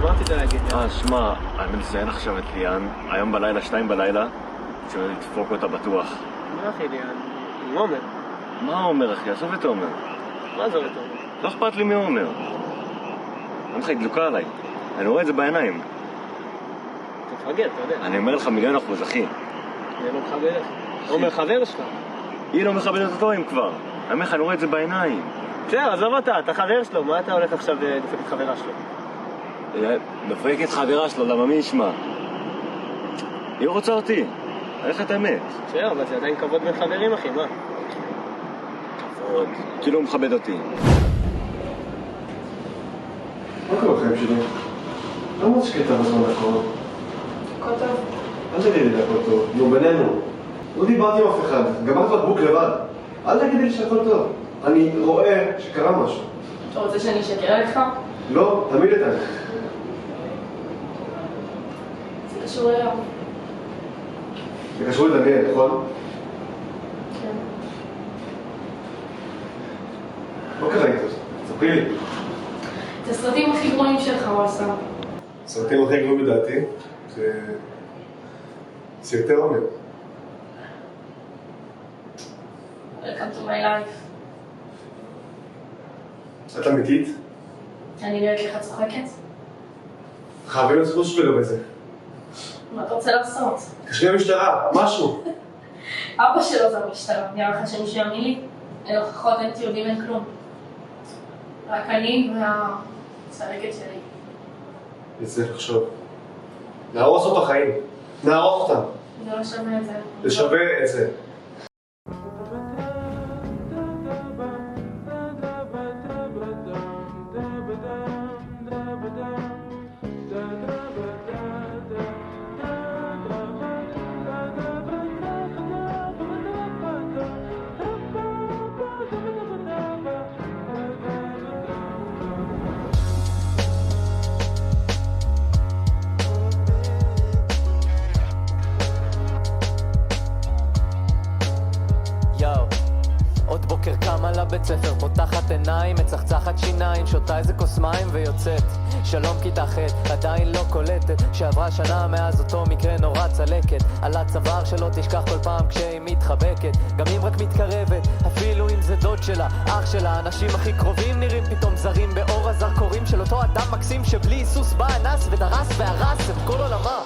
מה רצית להגיד? שמע, אני מציין עכשיו את ליאן, היום בלילה, 2 בלילה, שתדפוק אותה בטוח. מה אחי ליאן? עם עומר. מה עומר אחי? עזוב את עומר. מה עזוב את עומר? לא אכפת לי מעומר. אין לך, היא דלוקה עליי. אני רואה את זה בעיניים. תפגר, אתה יודע. אני אומר לך 1,000,000%, אחי. אני לא מכבד לך. עומר חבר שלך. היא לא מכבדת אותו אם כבר. אני אומר לך, אני רואה את זה בעיניים. בסדר, עזוב אותה, אתה חבר שלו, מה אתה הולך עכשיו לדפק את חברה שלו? דפק את חברה שלו, למה מי ישמע? היא רוצה אותי. אני לך את האמת. בסדר, אבל זה עדיין כבוד בין חברים, אחי, מה? כבוד. כאילו הוא מכבד אותי. מה קורה לכם שלי? לא מאוד שקטה בזמן האחרון. הכל טוב. אל תגידי לי הכל טוב, נו בינינו. לא דיברתי עם אף אחד, גמרת בקבוק לבד. אל תגידי לי שהכל טוב. אני רואה שקרה משהו. אתה רוצה שאני אשקר לך? לא, תמיד את אני. זה קשור אליו. זה קשור לדניאל, נכון? כן. מה קרה איתו? ספרי לי. את הסרטים הכי גרועים שלך הוא עשה. הסרטים הכי גרועים לדעתי זה סרטי עומר. Welcome to my life. את אמיתית? אני נראית לך צוחקת? חייבים לעשות משהו לגבי זה. מה אתה רוצה לעשות? תקשרי למשטרה, משהו. אבא שלו זה המשטרה, נראה לך שמישהו יאמין לי? אין הוכחות, אין תיעודים, אין כלום. רק אני והצלקת שלי. אני צריך לחשוב. נהרוס אותה חיים. נהרוס אותם. זה לא שווה את זה. זה שווה את זה. עוד בוקר קמה לבית ספר, פותחת עיניים, מצחצחת שיניים, שותה איזה כוס מים ויוצאת. שלום כיתה ח', עדיין לא קולטת שעברה שנה מאז אותו מקרה נורא צלקת. על הצוואר שלא תשכח כל פעם כשהיא מתחבקת, גם אם רק מתקרבת, אפילו אם זה דוד שלה, אח שלה. האנשים הכי קרובים נראים פתאום זרים באור הזרקורים של אותו אדם מקסים שבלי היסוס בא אנס ודרס והרס את כל עולמה.